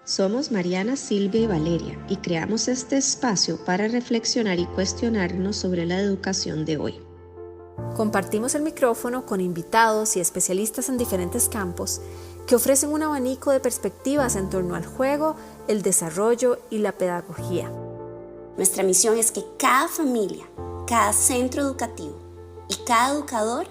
Somos Mariana, Silvia y Valeria y creamos este espacio para reflexionar y cuestionarnos sobre la educación de hoy. Compartimos el micrófono con invitados y especialistas en diferentes campos que ofrecen un abanico de perspectivas en torno al juego, el desarrollo y la pedagogía. Nuestra misión es que cada familia, cada centro educativo y cada educador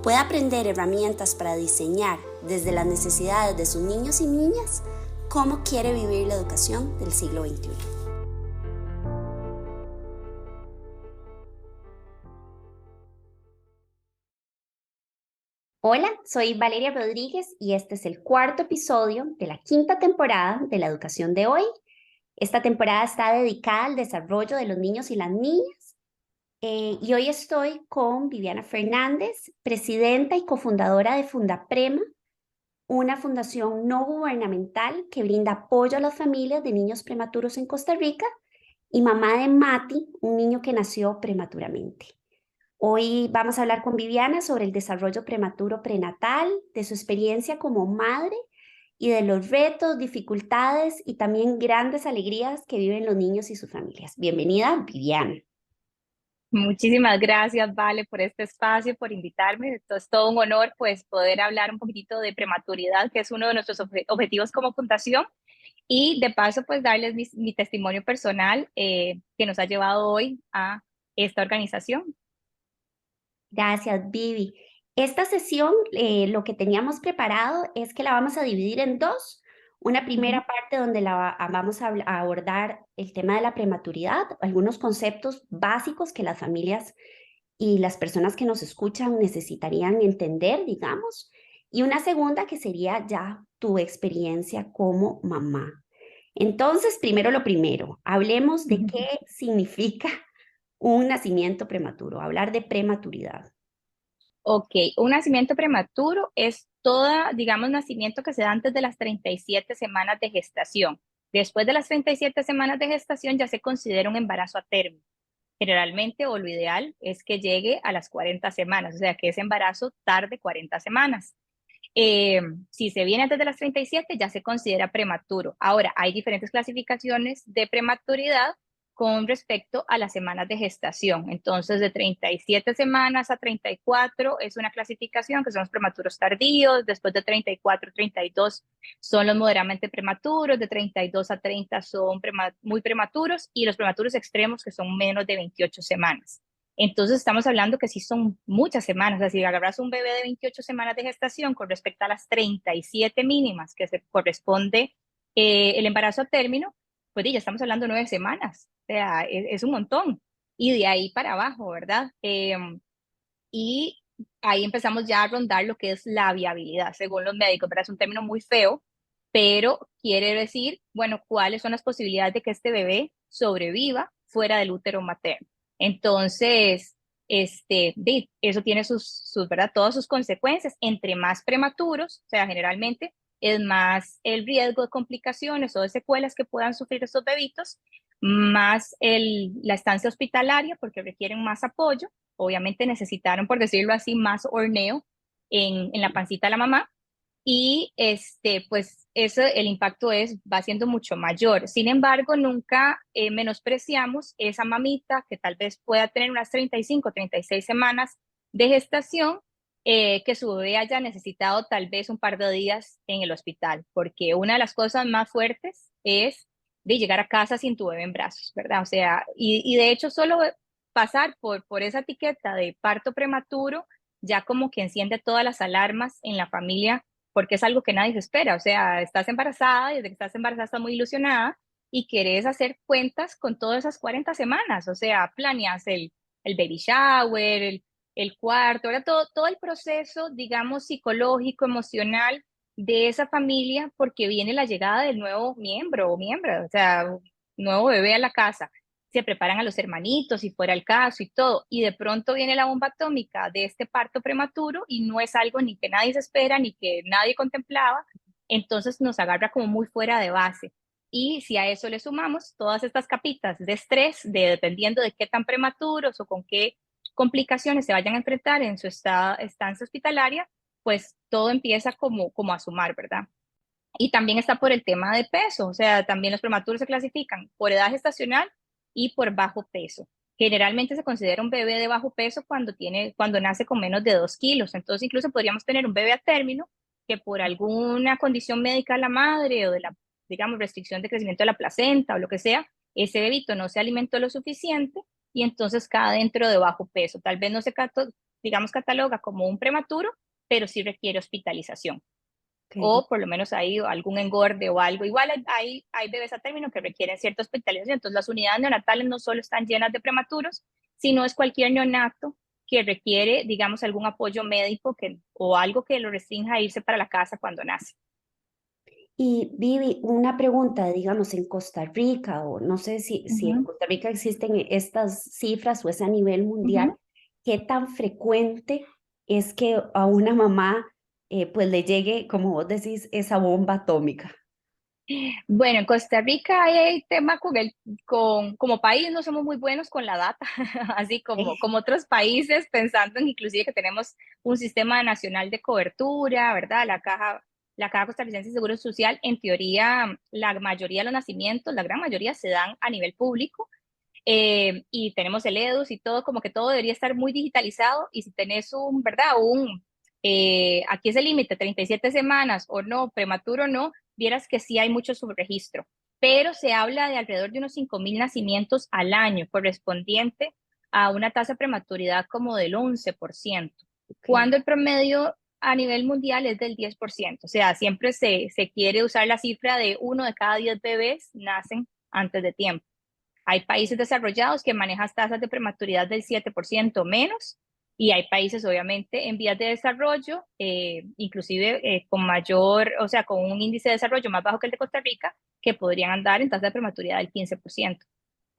pueda aprender herramientas para diseñar desde las necesidades de sus niños y niñas cómo quiere vivir la educación del siglo XXI. Hola, soy Valeria Rodríguez y este es el cuarto episodio de la quinta temporada de La Educación de Hoy. Esta temporada está dedicada al desarrollo de los niños y las niñas. Y hoy estoy con Viviana Fernández, presidenta y cofundadora de Fundaprema, una fundación no gubernamental que brinda apoyo a las familias de niños prematuros en Costa Rica, y mamá de Mati, un niño que nació prematuramente. Hoy vamos a hablar con Viviana sobre el desarrollo prematuro prenatal, de su experiencia como madre y de los retos, dificultades y también grandes alegrías que viven los niños y sus familias. Bienvenida, Viviana. Muchísimas gracias, Vale, por este espacio, por invitarme. Esto es todo un honor, pues, poder hablar un poquitito de prematuridad, que es uno de nuestros objetivos como fundación, y de paso, pues, darles mi testimonio personal que nos ha llevado hoy a esta organización. Gracias, Vivi. Esta sesión, lo que teníamos preparado es que la vamos a dividir en dos. Una primera parte donde vamos a abordar el tema de la prematuridad, algunos conceptos básicos que las familias y las personas que nos escuchan necesitarían entender, digamos. Y una segunda que sería ya tu experiencia como mamá. Entonces, primero lo primero, hablemos de qué significa un nacimiento prematuro, hablar de prematuridad. Ok, un nacimiento prematuro es toda, digamos, nacimiento que se da antes de las 37 semanas de gestación. Después de las 37 semanas de gestación ya se considera un embarazo a término. Generalmente, o lo ideal, es que llegue a las 40 semanas, o sea, que ese embarazo tarde 40 semanas. Eh, si se viene antes de las 37, ya se considera prematuro. Ahora, hay diferentes clasificaciones de prematuridad con respecto a las semanas de gestación. Entonces, de 37 semanas a 34 es una clasificación que son los prematuros tardíos, después de 34 a 32 son los moderadamente prematuros, de 32 a 30 son muy prematuros, y los prematuros extremos, que son menos de 28 semanas. Entonces estamos hablando que sí son muchas semanas. O sea, si agarras un bebé de 28 semanas de gestación con respecto a las 37 mínimas que se corresponde el embarazo a término, pues ya estamos hablando de 9 semanas. O sea, es un montón. Y de ahí para abajo, ¿verdad? Y ahí empezamos ya a rondar lo que es la viabilidad, según los médicos, ¿verdad? Es un término muy feo, pero quiere decir, bueno, cuáles son las posibilidades de que este bebé sobreviva fuera del útero materno. Entonces, eso tiene ¿verdad? Todas sus consecuencias. Entre más prematuros, o sea, generalmente es más el riesgo de complicaciones o de secuelas que puedan sufrir estos bebitos, más la estancia hospitalaria, porque requieren más apoyo. Obviamente necesitaron, por decirlo así, más horneo en la pancita de la mamá, y pues eso, el impacto va siendo mucho mayor. Sin embargo, nunca menospreciamos esa mamita que tal vez pueda tener unas 35, 36 semanas de gestación, que su bebé haya necesitado tal vez un par de días en el hospital, porque una de las cosas más fuertes es de llegar a casa sin tu bebé en brazos, ¿verdad? O sea, y de hecho solo pasar por esa etiqueta de parto prematuro ya como que enciende todas las alarmas en la familia, porque es algo que nadie se espera. O sea, estás embarazada, y desde que estás embarazada estás muy ilusionada y querés hacer cuentas con todas esas 40 semanas. O sea, planeas el baby shower, el cuarto, ahora todo el proceso, digamos, psicológico, emocional de esa familia, porque viene la llegada del nuevo miembro o miembro, o sea, un nuevo bebé a la casa. Se preparan a los hermanitos, si fuera el caso, y todo, y de pronto viene la bomba atómica de este parto prematuro y no es algo ni que nadie se espera ni que nadie contemplaba. Entonces nos agarra como muy fuera de base. Y si a eso le sumamos todas estas capitas de estrés, dependiendo de qué tan prematuros o con qué complicaciones se vayan a enfrentar en su estancia hospitalaria, pues todo empieza como a sumar, ¿verdad? Y también está por el tema de peso, o sea, también los prematuros se clasifican por edad gestacional y por bajo peso. Generalmente se considera un bebé de bajo peso cuando nace con menos de 2 kilos. Entonces, incluso podríamos tener un bebé a término que por alguna condición médica de la madre o de la, digamos, restricción de crecimiento de la placenta o lo que sea, ese bebito no se alimentó lo suficiente y entonces cae dentro de bajo peso. Tal vez no se, digamos, cataloga como un prematuro, pero sí requiere hospitalización Ok. o por lo menos hay algún engorde o algo. Igual hay bebés a término que requieren cierta hospitalización. Entonces, las unidades neonatales no solo están llenas de prematuros, sino es cualquier neonato que requiere, digamos, algún apoyo médico o algo que lo restrinja a irse para la casa cuando nace. Y Vivi, una pregunta, digamos, en Costa Rica, o no sé si en Ujú, Costa Rica existen estas cifras o es a nivel mundial, ujú. ¿qué tan frecuente es que a una mamá pues le llegue, como vos decís, esa bomba atómica? Bueno, en Costa Rica hay tema como país no somos muy buenos con la data, así como otros países, pensando en inclusive que tenemos un sistema nacional de cobertura, ¿verdad? La Caja Costarricense de Seguro Social, en teoría, la mayoría de los nacimientos, la gran mayoría se dan a nivel público, y tenemos el EDUS y todo, como que todo debería estar muy digitalizado, y si tenés ¿verdad? Aquí es el límite, 37 semanas o no, prematuro o no, vieras que sí hay mucho subregistro, pero se habla de alrededor de unos 5.000 nacimientos al año, correspondiente a una tasa de prematuridad como del 11%, Ok, cuando el promedio a nivel mundial es del 10%. O sea, siempre se quiere usar la cifra de 1 de cada 10 bebés nacen antes de tiempo. Hay países desarrollados que manejan tasas de prematuridad del 7% o menos, y hay países obviamente en vías de desarrollo, inclusive con mayor, o sea, con un índice de desarrollo más bajo que el de Costa Rica, que podrían andar en tasa de prematuridad del 15%.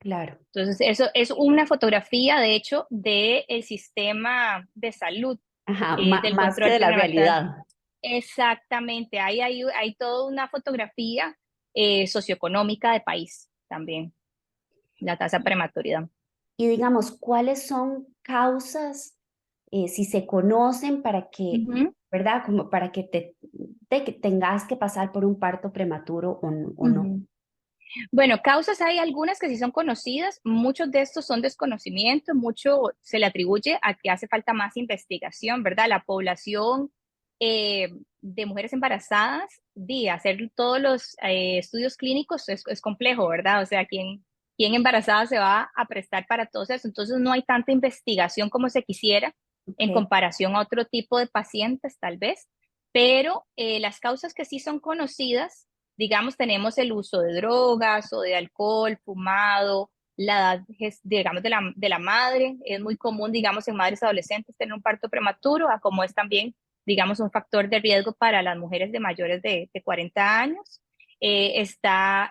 claro. Entonces, eso es una fotografía, de hecho, del sistema de salud, Ajá, del más que control de la perinatal. realidad. Exactamente, hay toda una fotografía socioeconómica de país también, la tasa de prematuridad. Y digamos, ¿cuáles son causas, si se conocen, para que, Ujú, ¿verdad? Como para que que tengas que pasar por un parto prematuro o no. ujú. Bueno, causas hay algunas que sí son conocidas, muchos de estos son desconocimiento, mucho se le atribuye a que hace falta más investigación, ¿verdad? La población eh, de mujeres embarazadas, hacer todos los estudios clínicos es complejo, ¿verdad? O sea, ¿quién embarazada se va a prestar para todo eso? Entonces no hay tanta investigación como se quisiera en Ok, comparación a otro tipo de pacientes, tal vez, pero las causas que sí son conocidas, digamos, tenemos el uso de drogas o de alcohol, fumado, la edad, digamos, de la madre. Es muy común, digamos, en madres adolescentes tener un parto prematuro, a como es también, digamos, un factor de riesgo para las mujeres de mayores de 40 años. Está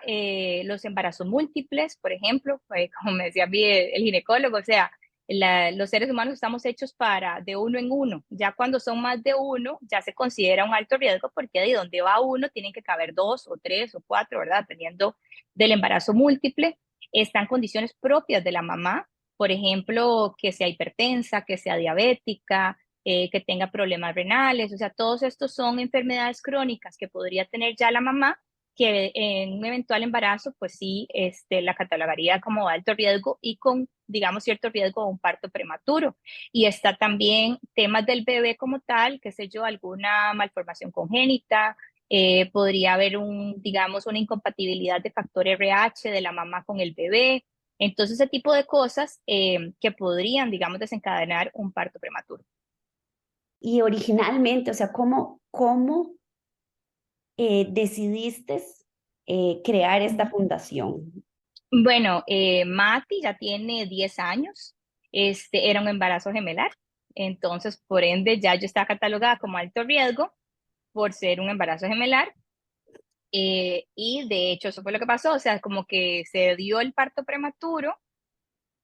los embarazos múltiples, por ejemplo, como me decía el ginecólogo, o sea, los seres humanos estamos hechos para de uno en uno. Ya cuando son más de uno, ya se considera un alto riesgo porque de donde va uno tienen que caber dos o tres o cuatro, ¿verdad? Dependiendo del embarazo múltiple. Están condiciones propias de la mamá, por ejemplo, que sea hipertensa, que sea diabética, que tenga problemas renales. O sea, todos estos son enfermedades crónicas que podría tener ya la mamá, que en un eventual embarazo, pues sí, la catalogaría como alto riesgo y con, digamos, cierto riesgo de un parto prematuro. Y está también temas del bebé como tal, qué sé yo, alguna malformación congénita, podría haber digamos, una incompatibilidad de factor RH de la mamá con el bebé. Entonces, ese tipo de cosas que podrían, digamos, desencadenar un parto prematuro. y originalmente, o sea, ¿cómo decidiste crear esta fundación? Bueno, Mati ya tiene 10 años, era un embarazo gemelar, entonces por ende ya yo estaba catalogada como alto riesgo por ser un embarazo gemelar, y de hecho eso fue lo que pasó, o sea, como que se dio el parto prematuro,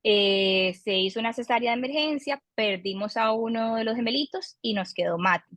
se hizo una cesárea de emergencia, perdimos a uno de los gemelitos y nos quedó Mati.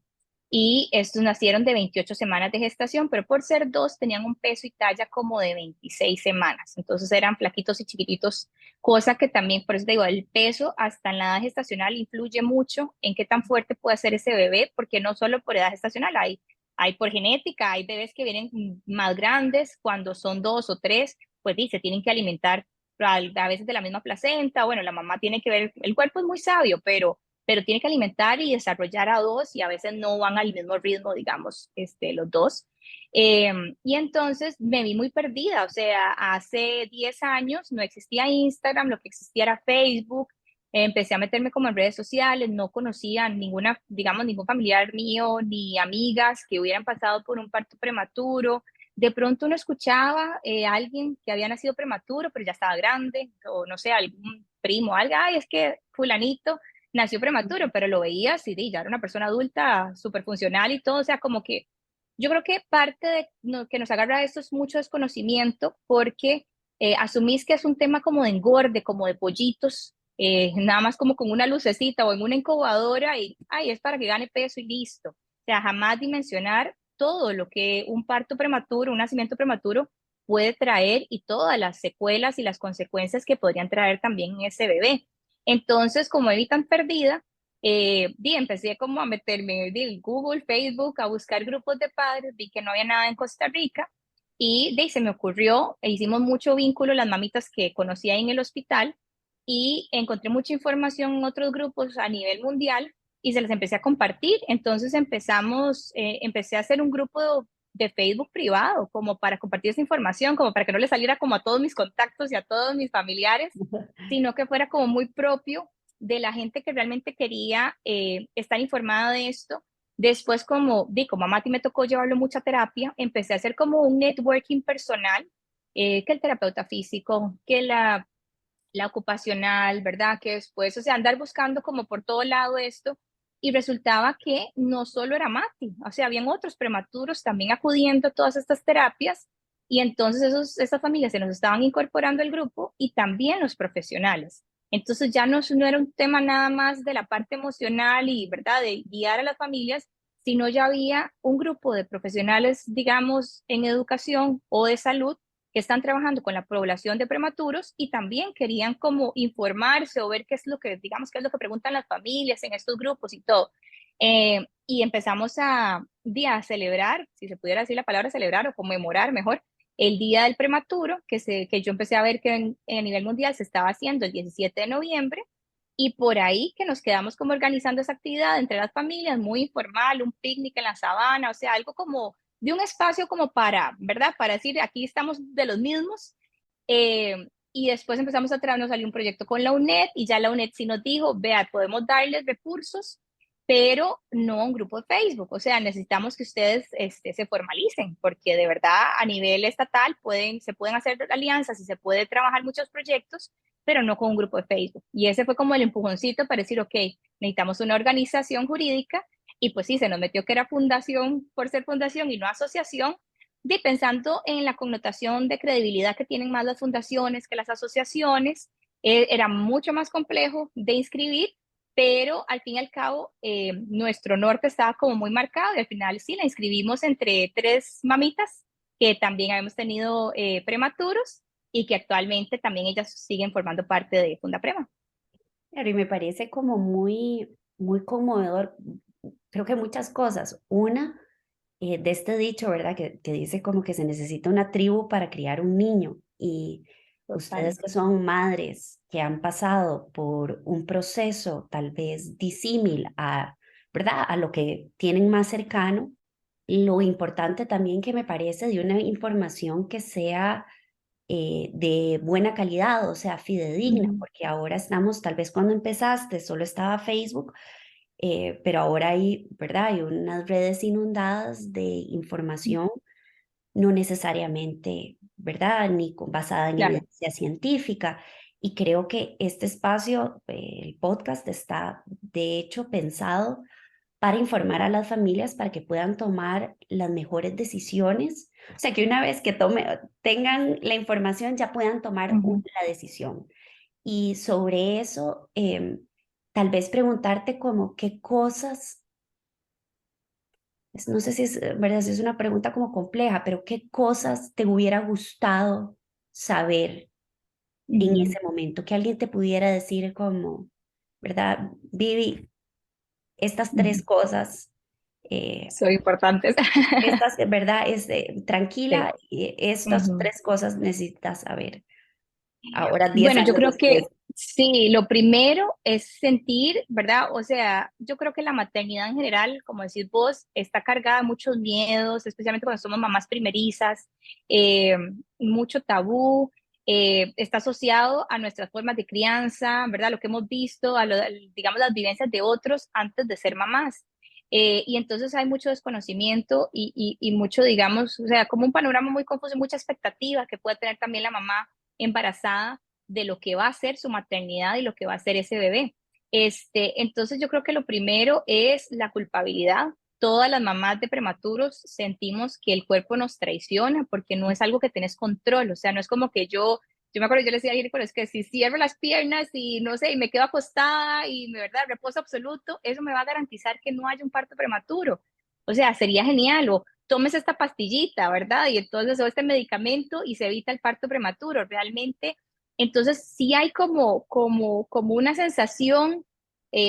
Y estos nacieron de 28 semanas de gestación, pero por ser dos tenían un peso y talla como de 26 semanas. Entonces eran flaquitos y chiquititos, cosa que también, por eso te digo, el peso hasta en la edad gestacional influye mucho en qué tan fuerte puede ser ese bebé, porque no solo por edad gestacional, hay hay por genética, hay bebés que vienen más grandes, cuando son 2 o 3, pues se tienen que alimentar a veces de la misma placenta. Bueno, la mamá tiene que ver, el cuerpo es muy sabio, pero tiene que alimentar y desarrollar a dos, y a veces no van al mismo ritmo, digamos, los dos. Y entonces me vi muy perdida, o sea, hace 10 años no existía Instagram, lo que existía era Facebook. Empecé a meterme como en redes sociales, no conocía ninguna, digamos, ningún familiar mío, ni amigas que hubieran pasado por un parto prematuro. De pronto uno escuchaba a alguien que había nacido prematuro, pero ya estaba grande, o no sé, algún primo, algo, ay, es que fulanito nació prematuro, pero lo veías y ya era una persona adulta, súper funcional y todo, o sea, como que yo creo que parte de que nos agarra esto es mucho desconocimiento, porque asumís que es un tema como de engorde, como de pollitos, nada más como con una lucecita o en una incubadora y, ay, es para que gane peso y listo. O sea, jamás dimensionar todo lo que un parto prematuro, un nacimiento prematuro puede traer y todas las secuelas y las consecuencias que podrían traer también en ese bebé. Entonces, como vi tan perdida, empecé como a meterme en Google, Facebook, a buscar grupos de padres, vi que no había nada en Costa Rica y se me ocurrió, e hicimos mucho vínculo las mamitas que conocía en el hospital, y encontré mucha información en otros grupos a nivel mundial y se les empecé a compartir. Entonces empecé a hacer un grupo de Facebook privado, como para compartir esa información, como para que no le saliera como a todos mis contactos y a todos mis familiares, sino que fuera como muy propio de la gente que realmente quería estar informada de esto. Después, como a Mati me tocó llevarlo mucha terapia, empecé a hacer como un networking personal, que el terapeuta físico, que la ocupacional, ¿verdad? Que después, o sea, andar buscando como por todo lado esto, y resultaba que no solo era Mati, o sea, habían otros prematuros también acudiendo a todas estas terapias, y entonces esas familias se nos estaban incorporando al grupo, y también los profesionales. Entonces ya no era un tema nada más de la parte emocional y, ¿verdad?, de guiar a las familias, sino ya había un grupo de profesionales, digamos, en educación o de salud, que están trabajando con la población de prematuros y también querían como informarse o ver qué es lo que, digamos, qué es lo que preguntan las familias en estos grupos y todo. Y empezamos a celebrar, si se pudiera decir la palabra celebrar o conmemorar mejor, el Día del Prematuro, que yo empecé a ver que a nivel mundial se estaba haciendo el 17 de noviembre, y por ahí que nos quedamos como organizando esa actividad entre las familias, muy informal, un picnic en la sabana, o sea, algo como de un espacio como para, ¿verdad? Para decir, aquí estamos de los mismos. Y después empezamos a traer, nos salió un proyecto con la UNED, y ya la UNED sí nos dijo, vea, podemos darles recursos, pero no a un grupo de Facebook. O sea, necesitamos que ustedes se formalicen, porque de verdad a nivel estatal se pueden hacer alianzas y se puede trabajar muchos proyectos, pero no con un grupo de Facebook. Y ese fue como el empujoncito para decir, ok, necesitamos una organización jurídica, y pues sí, se nos metió que era fundación por ser fundación y no asociación, pensando en la connotación de credibilidad que tienen más las fundaciones que las asociaciones. Era mucho más complejo de inscribir, pero al fin y al cabo nuestro norte estaba como muy marcado, y al final sí la inscribimos entre 3 mamitas que también habíamos tenido prematuros, y que actualmente también ellas siguen formando parte de Fundaprema. Claro, y me parece como muy, muy conmovedor. Creo que muchas cosas. Una, de este dicho, ¿verdad? Que dice como que se necesita una tribu para criar un niño. Y Total. ustedes que son madres, que han pasado por un proceso tal vez disímil a, ¿verdad?, a lo que tienen más cercano, lo importante también que me parece de una información que sea de buena calidad, o sea, fidedigna, porque ahora estamos, tal vez cuando empezaste solo estaba Facebook, pero ahora hay, ¿verdad? Hay unas redes inundadas de información, no necesariamente, ¿verdad? Ni basada en Claro. evidencia científica. Y creo que este espacio, el podcast, está de hecho pensado para informar a las familias para que puedan tomar las mejores decisiones. O sea, que una vez que tengan la información ya puedan tomar la decisión. Y sobre eso, tal vez preguntarte como qué cosas, no sé si es, ¿verdad? Si es una pregunta como compleja, pero qué cosas te hubiera gustado saber en ese momento, que alguien te pudiera decir como, ¿verdad? Vivi, estas 3 cosas Son importantes. Estas, ¿verdad? Sí. Tranquila, y estas Ujú. 3 cosas necesitas saber. Ahora, 10 Bueno, yo años creo después. que sí, lo primero es sentir, ¿verdad? O sea, yo creo que la maternidad en general, como decís vos, está cargada de muchos miedos, especialmente cuando somos mamás primerizas, eh, mucho tabú, está asociado a nuestras formas de crianza, ¿verdad? Lo que hemos visto, digamos, las vivencias de otros antes de ser mamás. Y entonces hay mucho desconocimiento y mucho, digamos, o sea, como un panorama muy confuso y mucha expectativa que puede tener también la mamá embarazada de lo que va a ser su maternidad y lo que va a ser ese bebé. Entonces yo creo que lo primero es la culpabilidad. Todas las mamás de prematuros sentimos que el cuerpo nos traiciona porque no es algo que tenés control, o sea, no es como que yo me acuerdo, yo le decía a Iri, pero es que si cierro las piernas y no sé, y me quedo acostada y me verdad, reposo absoluto, eso me va a garantizar que no haya un parto prematuro. O sea, sería genial, o tomes esta pastillita, ¿verdad? Y entonces, o este medicamento y se evita el parto prematuro. Realmente, entonces sí hay como una sensación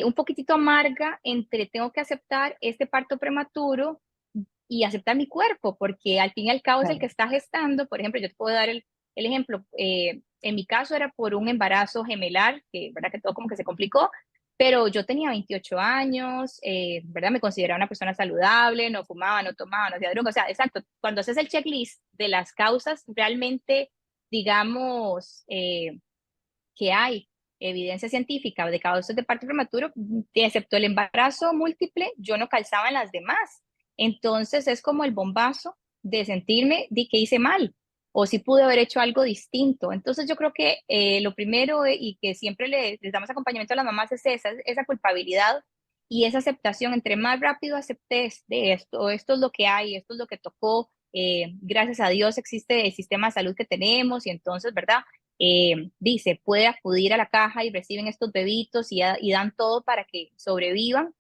un poquitito amarga entre tengo que aceptar este parto prematuro y aceptar mi cuerpo, porque al fin y al cabo es el que Claro. está gestando. Por ejemplo, yo te puedo dar el ejemplo, en mi caso era por un embarazo gemelar, que verdad que todo como que se complicó, pero yo tenía 28 años, ¿verdad? Me consideraba una persona saludable, no fumaba, no tomaba, no hacía droga, o sea, exacto, cuando haces el checklist de las causas, realmente, digamos, que hay evidencia científica de causas de parto prematuro, excepto el embarazo múltiple, yo no calzaba en las demás. Entonces es como el bombazo de sentirme de que hice mal o si pude haber hecho algo distinto. Entonces yo creo que lo primero y que siempre les damos acompañamiento a las mamás es esa culpabilidad y esa aceptación. Entre más rápido aceptes de esto es lo que hay, esto es lo que tocó, gracias a Dios existe el sistema de salud que tenemos y entonces, ¿verdad? Dice, puede acudir a la caja y reciben estos bebitos y dan todo para que sobrevivan,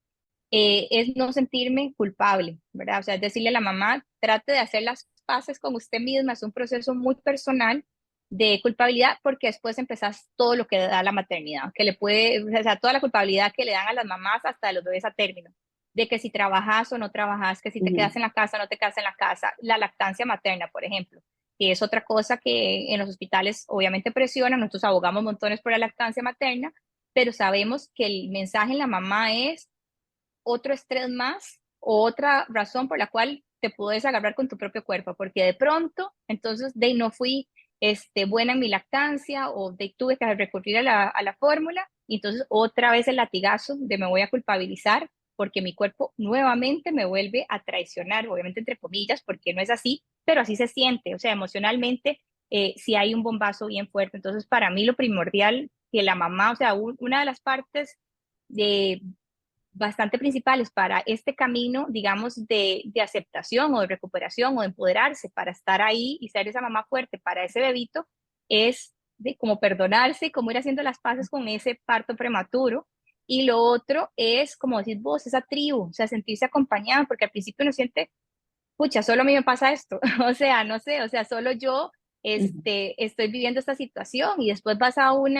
es no sentirme culpable, ¿verdad? O sea, es decirle a la mamá, trate de hacer las paces con usted misma, es un proceso muy personal de culpabilidad porque después empezás todo lo que da la maternidad, que le puede, o sea, toda la culpabilidad que le dan a las mamás hasta de los bebés a término, de que si trabajas o no trabajas, que si te quedas Ujú. en la casa o no te quedas en la casa, la lactancia materna, por ejemplo, que es otra cosa que en los hospitales obviamente presionan, nosotros abogamos montones por la lactancia materna, pero sabemos que el mensaje en la mamá es otro estrés más o otra razón por la cual te puedes agarrar con tu propio cuerpo, porque de pronto, entonces, de no fui buena en mi lactancia o de tuve que recurrir a la fórmula, y entonces otra vez el latigazo de me voy a culpabilizar porque mi cuerpo nuevamente me vuelve a traicionar, obviamente entre comillas, porque no es así, pero así se siente, o sea, emocionalmente si hay un bombazo bien fuerte. Entonces, para mí lo primordial que la mamá, o sea, una de las partes de, bastante principales para este camino, digamos, de aceptación o de recuperación o de empoderarse para estar ahí y ser esa mamá fuerte para ese bebito, es de como perdonarse, como ir haciendo las paces con ese parto prematuro. Y lo otro es, como decís vos, esa tribu, o sea, sentirse acompañado, porque al principio uno siente pucha, solo a mí me pasa esto, o sea, no sé, o sea, solo yo Ujú. estoy viviendo esta situación y después vas a un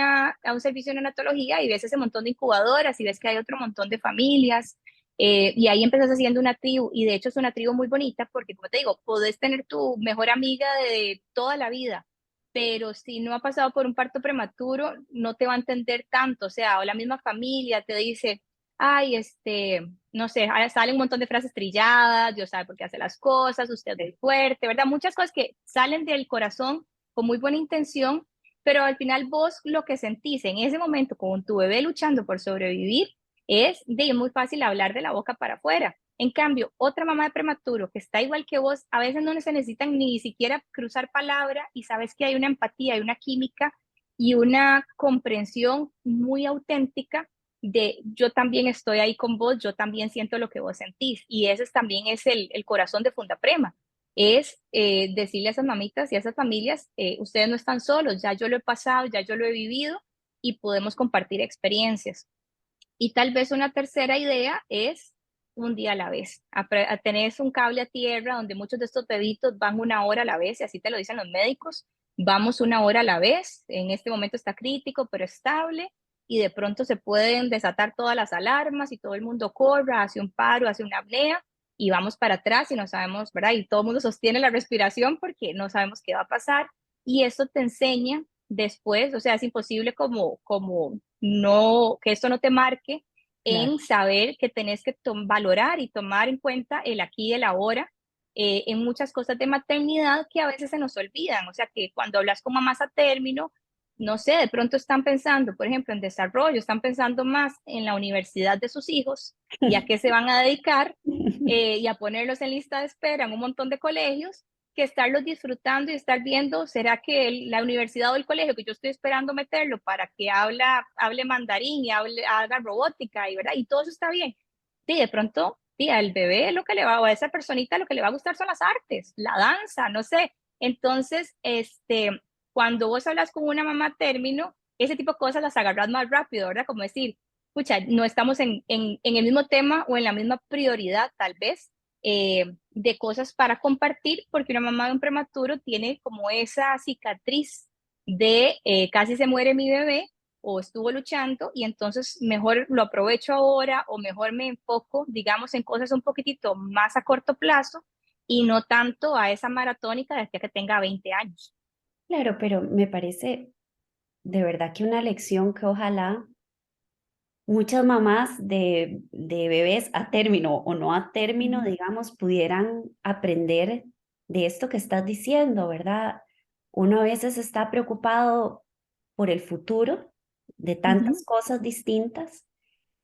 servicio de neonatología y ves ese montón de incubadoras y ves que hay otro montón de familias y ahí empiezas haciendo una tribu y de hecho es una tribu muy bonita porque, como te digo, podés tener tu mejor amiga de toda la vida, pero si no ha pasado por un parto prematuro, no te va a entender tanto, o sea, o la misma familia te dice, ay, no sé, ahora salen un montón de frases trilladas, Dios sabe por qué hace las cosas, usted es muy fuerte, ¿verdad? Muchas cosas que salen del corazón con muy buena intención, pero al final vos lo que sentís en ese momento con tu bebé luchando por sobrevivir es de muy fácil hablar de la boca para afuera. En cambio, otra mamá de prematuro que está igual que vos, a veces no se necesitan ni siquiera cruzar palabra y sabes que hay una empatía, hay una química y una comprensión muy auténtica de yo también estoy ahí con vos, yo también siento lo que vos sentís. Y ese también es el corazón de Fundaprema, es decirle a esas mamitas y a esas familias, ustedes no están solos, ya yo lo he pasado, ya yo lo he vivido y podemos compartir experiencias. Y tal vez una tercera idea es un día a la vez, a tener un cable a tierra donde muchos de estos bebitos van una hora a la vez, y así te lo dicen los médicos, vamos una hora a la vez, en este momento está crítico, pero estable, y de pronto se pueden desatar todas las alarmas y todo el mundo corra, hace un paro, hace una apnea, y vamos para atrás y no sabemos, ¿verdad? Y todo el mundo sostiene la respiración porque no sabemos qué va a pasar. Y esto te enseña después, o sea, es imposible como no, que esto no te marque Claro. en saber que tenés que valorar y tomar en cuenta el aquí y el ahora en muchas cosas de maternidad que a veces se nos olvidan. O sea, que cuando hablas con mamás a término, no sé, de pronto están pensando, por ejemplo, en desarrollo, están pensando más en la universidad de sus hijos y a qué se van a dedicar y a ponerlos en lista de espera en un montón de colegios, que estarlos disfrutando y estar viendo, ¿será que la universidad o el colegio que yo estoy esperando meterlo para que hable mandarín y haga robótica y, ¿verdad? Y todo eso está bien? Sí, de pronto, sí, al bebé lo que le va, o a esa personita lo que le va a gustar son las artes, la danza, no sé. Entonces, cuando vos hablas con una mamá a término, ese tipo de cosas las agarras más rápido, ¿verdad? Como decir, escucha, no estamos en el mismo tema o en la misma prioridad, tal vez, de cosas para compartir, porque una mamá de un prematuro tiene como esa cicatriz de casi se muere mi bebé o estuvo luchando y entonces mejor lo aprovecho ahora o mejor me enfoco, digamos, en cosas un poquitito más a corto plazo y no tanto a esa maratónica de que tenga 20 años. Claro, pero me parece de verdad que una lección que ojalá muchas mamás de bebés a término o no a término, digamos, pudieran aprender de esto que estás diciendo, ¿verdad? Uno a veces está preocupado por el futuro de tantas Ujú. cosas distintas,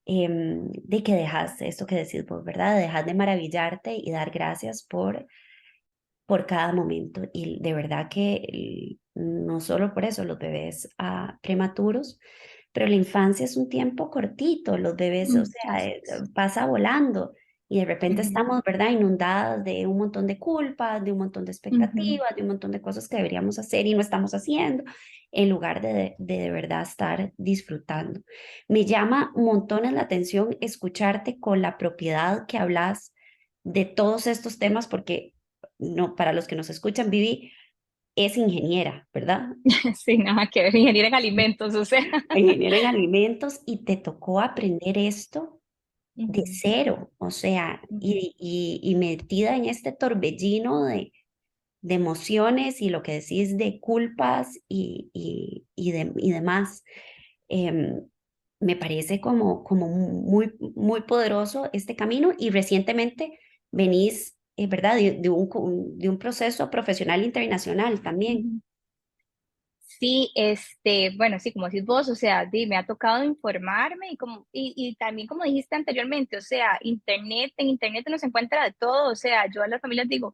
de que dejas, esto que decís vos, ¿verdad? Dejas de maravillarte y dar gracias por cada momento. Y de verdad que no solo por eso los bebés prematuros, pero la infancia es un tiempo cortito, los bebés, o sea, Así es. pasa volando y de repente Ujú, estamos, ¿verdad?, inundadas de un montón de culpas, de un montón de ujú. expectativas, de un montón de cosas que deberíamos hacer y no estamos haciendo, en lugar de verdad estar disfrutando. Me llama montones la atención escucharte con la propiedad que hablas de todos estos temas, porque no, para los que nos escuchan, Vivi es ingeniera, ¿verdad? Sí, nada que ver, ingeniera en alimentos, o sea. Ingeniera en alimentos y te tocó aprender esto de Ujú, cero, o sea, ujú. y metida en este torbellino de emociones y lo que decís de culpas y demás. Em, Me parece como muy poderoso este camino y recientemente venís, ¿verdad? De un proceso profesional internacional también. Ujú. Sí, bueno, sí, como decís vos, o sea, me ha tocado informarme y también como dijiste anteriormente, o sea, en internet uno se encuentra de todo, o sea, yo a las familias digo,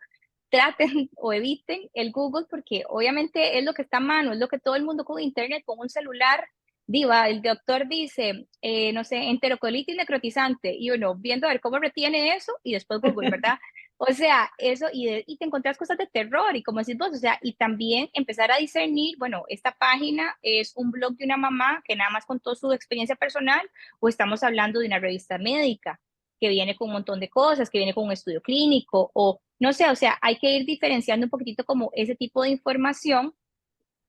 traten o eviten el Google porque obviamente es lo que está a mano, es lo que todo el mundo con internet, con un celular, diva, el doctor dice, no sé, enterocolitis necrotizante, y uno viendo a ver cómo retiene eso y después Google, ¿verdad? O sea, eso, y te encontrás cosas de terror, y como decís vos, o sea, y también empezar a discernir, bueno, esta página es un blog de una mamá que nada más contó su experiencia personal, o estamos hablando de una revista médica que viene con un montón de cosas, que viene con un estudio clínico, o no sé, o sea, hay que ir diferenciando un poquitito como ese tipo de información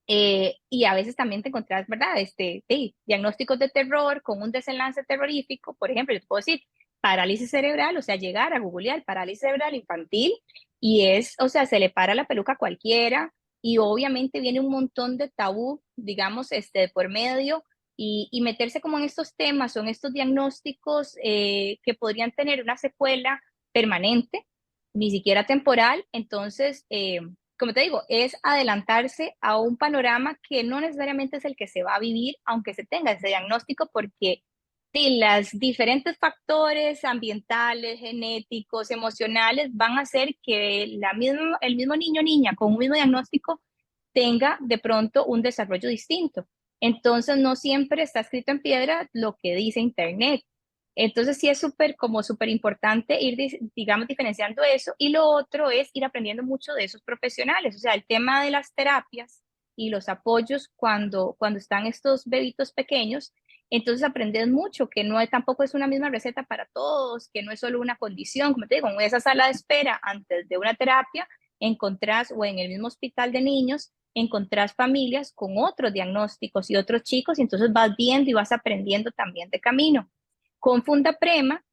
y a veces también te encontrás, ¿verdad? Sí, diagnósticos de terror con un desenlace terrorífico. Por ejemplo, yo te puedo decir parálisis cerebral, o sea, llegar a googlear parálisis cerebral infantil y o sea, se le para la peluca a cualquiera y obviamente viene un montón de tabú, digamos, de por medio y meterse como en estos temas o en estos diagnósticos que podrían tener una secuela permanente, ni siquiera temporal. Entonces, como te digo, es adelantarse a un panorama que no necesariamente es el que se va a vivir, aunque se tenga ese diagnóstico, porque sí, los diferentes factores ambientales, genéticos, emocionales van a hacer que el mismo niño o niña con un mismo diagnóstico tenga de pronto un desarrollo distinto. Entonces, no siempre está escrito en piedra lo que dice Internet. Entonces, sí es súper importante ir, digamos, diferenciando eso. Y lo otro es ir aprendiendo mucho de esos profesionales. O sea, el tema de las terapias y los apoyos cuando están estos bebitos pequeños, entonces aprendes mucho, que tampoco es una misma receta para todos, que no es solo una condición. Como te digo, en esa sala de espera antes de una terapia, encontrás, o en el mismo hospital de niños, encontrás familias con otros diagnósticos y otros chicos, y entonces vas viendo y vas aprendiendo también de camino. Con Fundaprema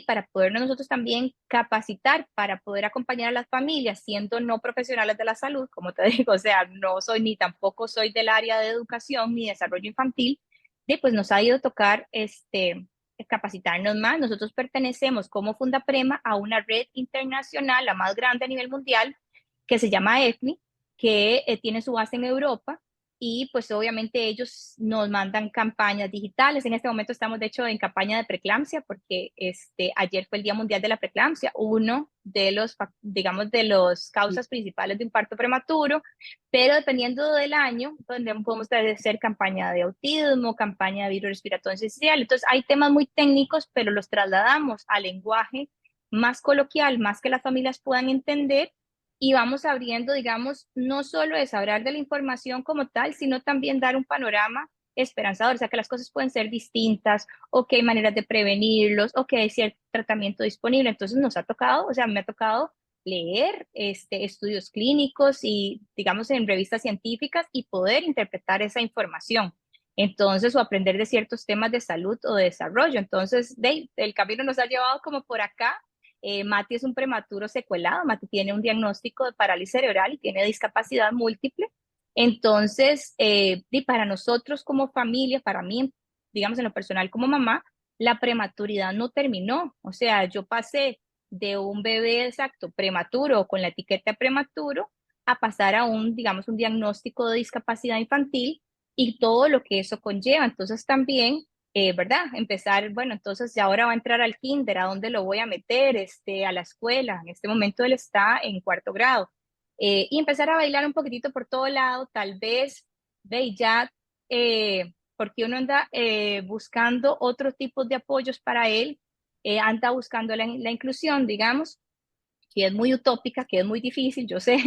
para podernos nosotros también capacitar para poder acompañar a las familias, siendo no profesionales de la salud, como te digo, o sea, no soy ni tampoco soy del área de educación ni desarrollo infantil, pues nos ha ido a tocar capacitarnos más. Nosotros pertenecemos como Fundaprema a una red internacional, la más grande a nivel mundial, que se llama EFMI, que tiene su base en Europa, y pues obviamente ellos nos mandan campañas digitales. En este momento estamos de hecho en campaña de preeclampsia porque ayer fue el Día Mundial de la Preeclampsia, uno de los, digamos, de las causas principales de un parto prematuro, pero dependiendo del año, donde podemos hacer campaña de autismo, campaña de virus respiratorio syncytial. Entonces hay temas muy técnicos, pero los trasladamos al lenguaje más coloquial, más que las familias puedan entender, y vamos abriendo, digamos, no solo es hablar de la información como tal, sino también dar un panorama esperanzador, o sea, que las cosas pueden ser distintas, o que hay maneras de prevenirlos, o que hay cierto tratamiento disponible. Entonces nos ha tocado, o sea, me ha tocado leer estudios clínicos y, digamos, en revistas científicas y poder interpretar esa información. Entonces, o aprender de ciertos temas de salud o de desarrollo. Entonces, el camino nos ha llevado como por acá. Mati es un prematuro secuelado. Mati tiene un diagnóstico de parálisis cerebral y tiene discapacidad múltiple. Entonces, para nosotros como familia, para mí, digamos en lo personal como mamá, la prematuridad no terminó. O sea, yo pasé de un bebé exacto prematuro con la etiqueta prematuro a pasar a un, digamos, un diagnóstico de discapacidad infantil y todo lo que eso conlleva. Entonces también, ¿verdad? Empezar, bueno, entonces ya ahora va a entrar al kinder, ¿a dónde lo voy a meter? A la escuela. En este momento él está en 4º grado. Y empezar a bailar un poquitito por todo lado, tal vez, ve, ya, porque uno anda buscando otros tipos de apoyos para él, anda buscando la inclusión, digamos, que es muy utópica, que es muy difícil, yo sé,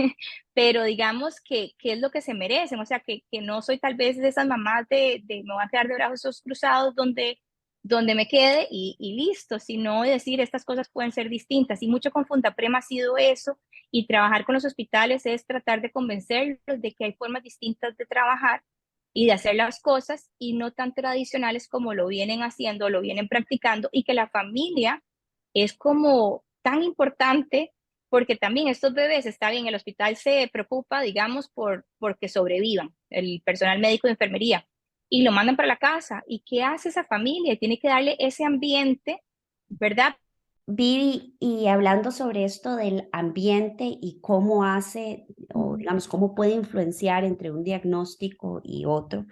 pero digamos que es lo que se merecen. O sea, que no soy tal vez de esas mamás de me voy a quedar de brazos cruzados donde me quede y listo, sino decir estas cosas pueden ser distintas. Y mucho con Fundaprema ha sido eso, y trabajar con los hospitales es tratar de convencerlos de que hay formas distintas de trabajar y de hacer las cosas y no tan tradicionales como lo vienen haciendo, lo vienen practicando, y que la familia es como tan importante, porque también estos bebés, está bien, el hospital se preocupa, digamos, porque sobrevivan, el personal médico de enfermería, y lo mandan para la casa. ¿Y qué hace esa familia? Tiene que darle ese ambiente, ¿verdad? Vivi, y hablando sobre esto del ambiente y cómo hace, o digamos, cómo puede influenciar entre un diagnóstico y otro,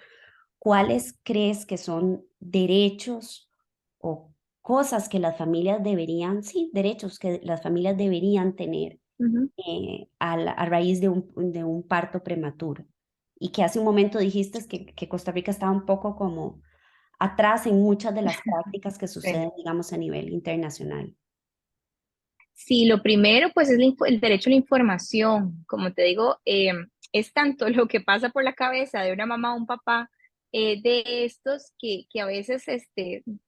¿cuáles crees que son derechos o cosas que las familias deberían, sí, derechos que las familias deberían tener Ujú. a raíz de un parto prematuro? Y que hace un momento dijiste que Costa Rica estaba un poco como atrás en muchas de las prácticas que Sí. suceden, digamos, a nivel internacional. Sí, lo primero, pues es el derecho a la información. Como te digo, es tanto lo que pasa por la cabeza de una mamá o un papá de estos que a veces,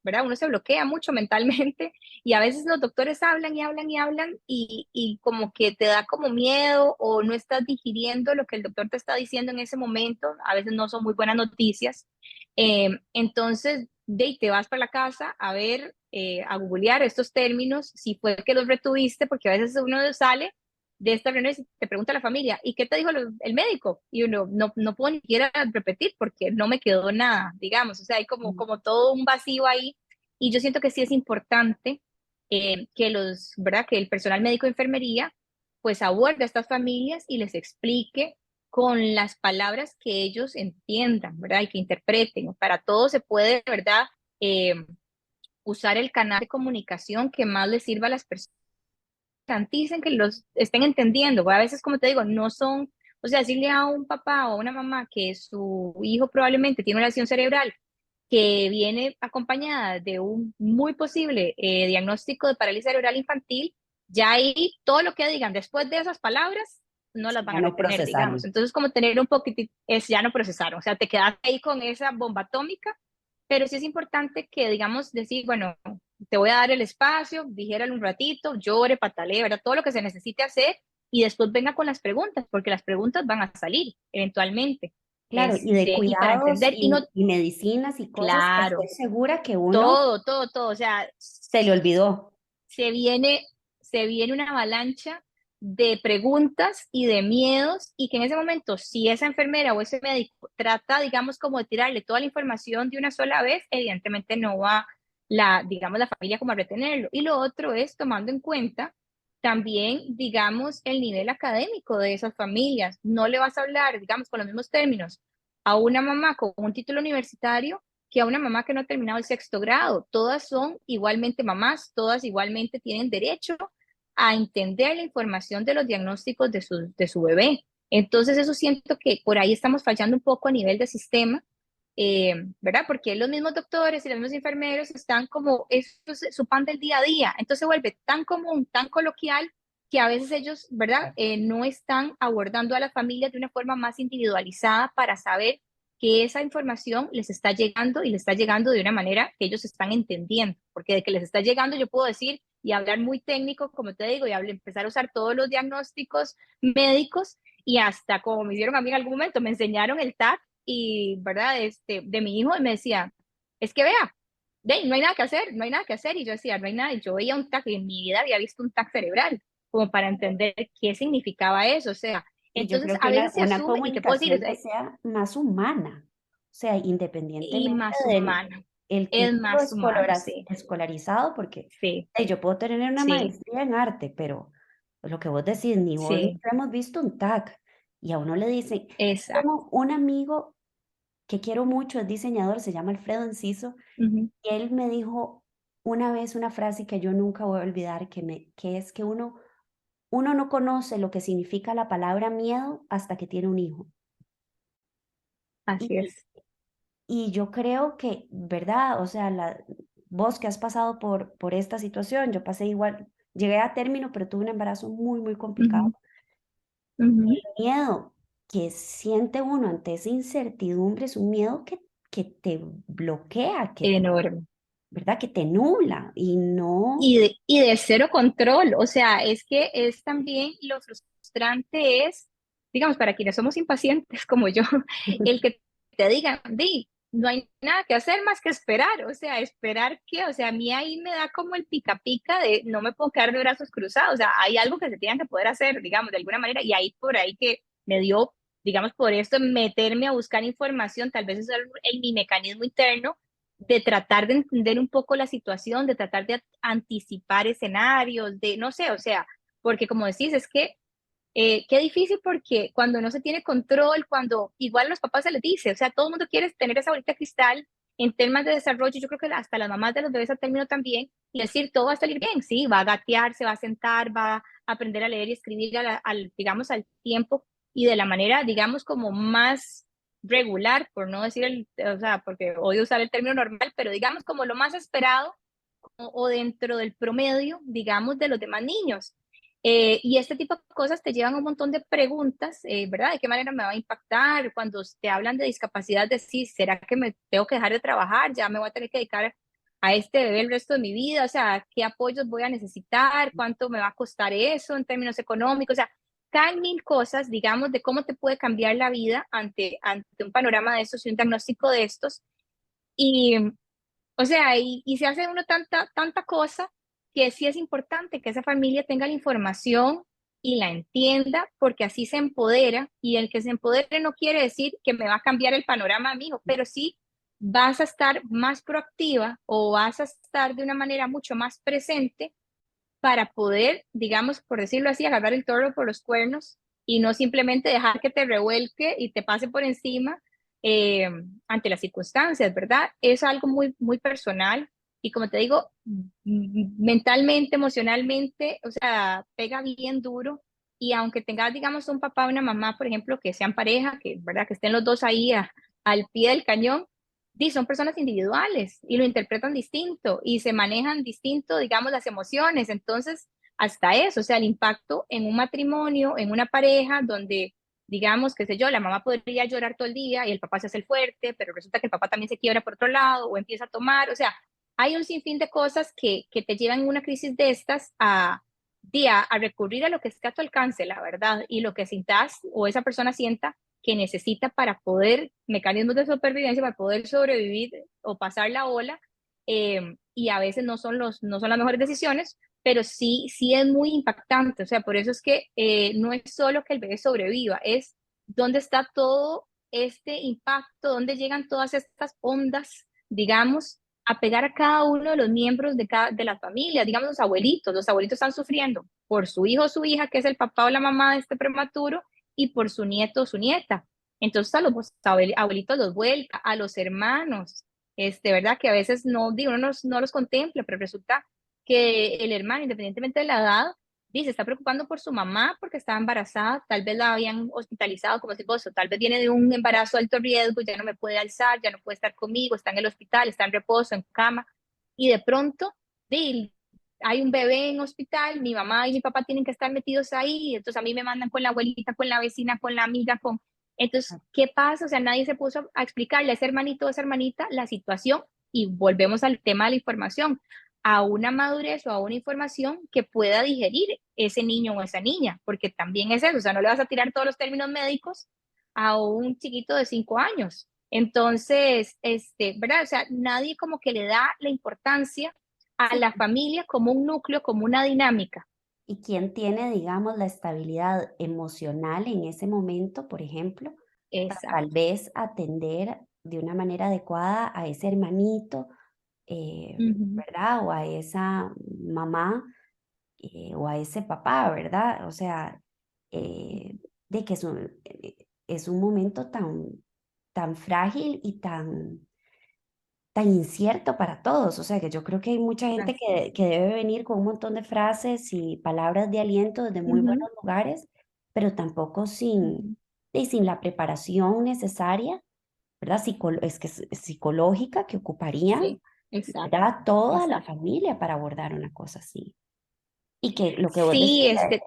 ¿verdad? Uno se bloquea mucho mentalmente, y a veces los doctores hablan y hablan y hablan y como que te da como miedo, o no estás digiriendo lo que el doctor te está diciendo en ese momento. A veces no son muy buenas noticias. Entonces, te vas para la casa a ver, a googlear estos términos, si fue que los retuviste, porque a veces uno sale de esta reunión y te pregunta a la familia, ¿y qué te dijo el médico? Y uno no puedo ni siquiera repetir porque no me quedó nada, digamos. O sea, hay como todo un vacío ahí, y yo siento que sí es importante ¿verdad? Que el personal médico de enfermería pues aborde a estas familias y les explique con las palabras que ellos entiendan, ¿verdad? Y que interpreten. Para todo se puede, ¿verdad? Eh, Usar el canal de comunicación que más les sirva a las personas, garanticen que los estén entendiendo. Porque a veces, como te digo, no son, o sea, decirle a un papá o a una mamá que su hijo probablemente tiene una lesión cerebral que viene acompañada de un muy posible diagnóstico de parálisis cerebral infantil, ya ahí todo lo que digan después de esas palabras no las van Ya a no retener, digamos. procesaron. Entonces, como tener un poquitito, ya no procesaron, o sea, te quedas ahí con esa bomba atómica, pero sí es importante que, digamos, decir, bueno, te voy a dar el espacio, dijérale un ratito, llore, patalee, ¿verdad? Todo lo que se necesite hacer, y después venga con las preguntas, porque las preguntas van a salir eventualmente. Claro, y de y para cuidados entender, y no, y medicinas y cosas que estoy claro, segura que uno todo, o sea, se le olvidó. se viene, se viene una avalancha de preguntas y de miedos y que en ese momento, si esa enfermera o ese médico trata, digamos, como de tirarle toda la información de una sola vez, evidentemente no va digamos, la familia como a retenerlo. Y lo otro es tomando en cuenta también, digamos, el nivel académico de esas familias. No le vas a hablar, digamos, con los mismos términos a una mamá con un título universitario que a una mamá que no ha terminado el sexto grado. Todas son igualmente mamás, todas igualmente tienen derecho a entender la información de los diagnósticos de su bebé. Entonces, eso siento que por ahí estamos fallando un poco a nivel de sistema, ¿verdad? Porque los mismos doctores y los mismos enfermeros están como, esto es su pan del día a día. Entonces se vuelve tan común, tan coloquial, que a veces ellos, ¿verdad? No están abordando a las familias de una forma más individualizada para saber que esa información les está llegando y les está llegando de una manera que ellos están entendiendo, porque de que les está llegando yo puedo decir y hablar muy técnico, como te digo, y empezar a usar todos los diagnósticos médicos y hasta como me hicieron a mí en algún momento, me enseñaron el TAC y, ¿verdad? De mi hijo y me decía, es que vea, no hay nada que hacer, no hay nada que hacer. Y yo decía, no hay nada. Y yo veía un TAC y en mi vida había visto un TAC cerebral, como para entender qué significaba eso. O sea, Y yo entonces creo que a veces se una asume y te puedo decir, comunicación que sea más humana, o sea, y independientemente más del humana, el es título más humano, sí, escolarizado, porque sí, yo puedo tener una sí, maestría en arte, pero lo que vos decís, ni vos ni sí, yo hemos visto un TAC, y a uno le dicen, exacto. tengo un amigo que quiero mucho, es diseñador, se llama Alfredo Enciso, Ujú. y él me dijo una vez una frase que yo nunca voy a olvidar, que es que uno no conoce lo que significa la palabra miedo hasta que tiene un hijo. Así Y, es. y yo creo que, ¿verdad? O sea, vos que has pasado por esta situación, yo pasé igual, llegué a término, pero tuve un embarazo muy, muy complicado. Ujú, ujú. El miedo que siente uno ante esa incertidumbre es un miedo que te bloquea, Enorme. ¿verdad? Que te nubla y no, Y de cero control, o sea, es que es también lo frustrante es, digamos, para quienes somos impacientes como yo, el que te digan, di, no hay nada que hacer más que esperar, o sea, esperar que, o sea, a mí ahí me da como el pica pica de no me puedo quedar de brazos cruzados, o sea, hay algo que se tiene que poder hacer, digamos, de alguna manera, y ahí por ahí que me dio, digamos, por esto, meterme a buscar información, tal vez es mi mecanismo interno de tratar de entender un poco la situación, de tratar de anticipar escenarios, de no sé, o sea, porque como decís, es que qué difícil porque cuando no se tiene control, cuando igual a los papás se les dice, o sea, todo el mundo quiere tener esa bolita de cristal en temas de desarrollo, yo creo que hasta las mamás de los bebés a término también, y decir, todo va a salir bien, sí, va a gatear, se va a sentar, va a aprender a leer y escribir digamos, al tiempo y de la manera, digamos, como más regular, por no decir o sea, porque odio usar el término normal, pero digamos como lo más esperado o dentro del promedio, digamos, de los demás niños. Y este tipo de cosas te llevan a un montón de preguntas, ¿verdad? ¿De qué manera me va a impactar? Cuando te hablan de discapacidad, de sí, ¿será que me tengo que dejar de trabajar? ¿Ya me voy a tener que dedicar a este bebé el resto de mi vida? O sea, ¿qué apoyos voy a necesitar? ¿Cuánto me va a costar eso en términos económicos? O sea, caen mil cosas, digamos, de cómo te puede cambiar la vida ante un panorama de estos y un diagnóstico de estos. Y o sea, y se hace uno tanta cosa que sí es importante que esa familia tenga la información y la entienda, porque así se empodera, y el que se empodere no quiere decir que me va a cambiar el panorama a mí, hijo, pero sí vas a estar más proactiva o vas a estar de una manera mucho más presente para poder, digamos, por decirlo así, agarrar el toro por los cuernos y no simplemente dejar que te revuelque y te pase por encima eh, ante las circunstancias, ¿verdad? Es algo muy, muy personal y como te digo, mentalmente, emocionalmente, o sea, pega bien duro y aunque tengas, digamos, un papá o una mamá, por ejemplo, que sean pareja, que, ¿verdad? Que estén los dos ahí al pie del cañón, son personas individuales y lo interpretan distinto y se manejan distinto, digamos, las emociones. Entonces, hasta eso, o sea, el impacto en un matrimonio, en una pareja donde, digamos, qué sé yo, la mamá podría llorar todo el día y el papá se hace el fuerte, pero resulta que el papá también se quiebra por otro lado o empieza a tomar, o sea, hay un sinfín de cosas que te llevan en una crisis de estas a recurrir a lo que esté a tu alcance, la verdad, y lo que sintas o esa persona sienta que necesita para poder, mecanismos de supervivencia para poder sobrevivir o pasar la ola, y a veces no son las mejores decisiones, pero sí es muy impactante. O sea, por eso es que no es solo que el bebé sobreviva, es dónde está todo este impacto, dónde llegan todas estas ondas, digamos, a pegar a cada uno de los miembros de la familia, digamos los abuelitos están sufriendo por su hijo o su hija, que es el papá o la mamá de este prematuro, y por su nieto o su nieta. Entonces a los abuelitos los vuelca, a los hermanos, ¿verdad? Que a veces no, digo, uno no los contempla, pero resulta que el hermano, independientemente de la edad, dice, está preocupando por su mamá porque estaba embarazada, tal vez la habían hospitalizado como esposo, tal vez viene de un embarazo de alto riesgo, ya no me puede alzar, ya no puede estar conmigo, está en el hospital, está en reposo, en cama, y de pronto hay un bebé en hospital, mi mamá y mi papá tienen que estar metidos ahí, entonces a mí me mandan con la abuelita, con la vecina, con la amiga, Entonces, ¿qué pasa? O sea, nadie se puso a explicarle a ese hermanito o esa hermanita la situación, y volvemos al tema de la información, a una madurez o a una información que pueda digerir ese niño o esa niña, porque también es eso, o sea, no le vas a tirar todos los términos médicos a un chiquito de 5 años. Entonces, ¿verdad? O sea, nadie como que le da la importancia a Sí. la familia como un núcleo, como una dinámica. ¿Y quién tiene, digamos, la estabilidad emocional en ese momento, por ejemplo, para tal Exacto. vez atender de una manera adecuada a ese hermanito, Ujú. ¿verdad? O a esa mamá, o a ese papá, ¿verdad? O sea, de que es un momento tan frágil y tan incierto para todos. O sea, que yo creo que hay mucha gente Así es. que debe venir con un montón de frases y palabras de aliento desde muy Ujú, buenos lugares, pero tampoco ujú. sin la preparación necesaria, ¿verdad? Es que es psicológica que ocuparían, Sí, exacto, ¿verdad? Toda la exacto. familia para abordar una cosa así. Y que lo que vos decís, Sí,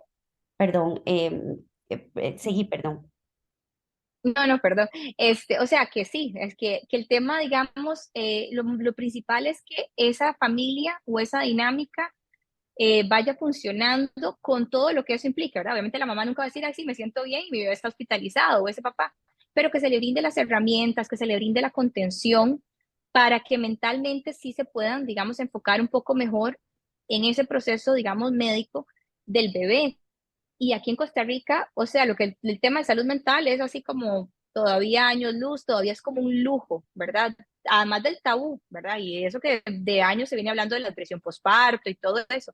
perdón, seguí, perdón. no, no, perdón. O sea que sí, es que el tema, digamos, lo principal es que esa familia o esa dinámica vaya funcionando con todo lo que eso implica, ¿verdad? Obviamente la mamá nunca va a decir, ay, sí, me siento bien y mi bebé está hospitalizado, o ese papá, pero que se le brinde las herramientas, que se le brinde la contención para que mentalmente sí se puedan, digamos, enfocar un poco mejor en ese proceso, digamos, médico del bebé. Y aquí en Costa Rica, o sea, el tema de salud mental es así como todavía años luz, todavía es como un lujo, ¿verdad? Además del tabú, ¿verdad? Y eso que de años se viene hablando de la depresión postparto y todo eso.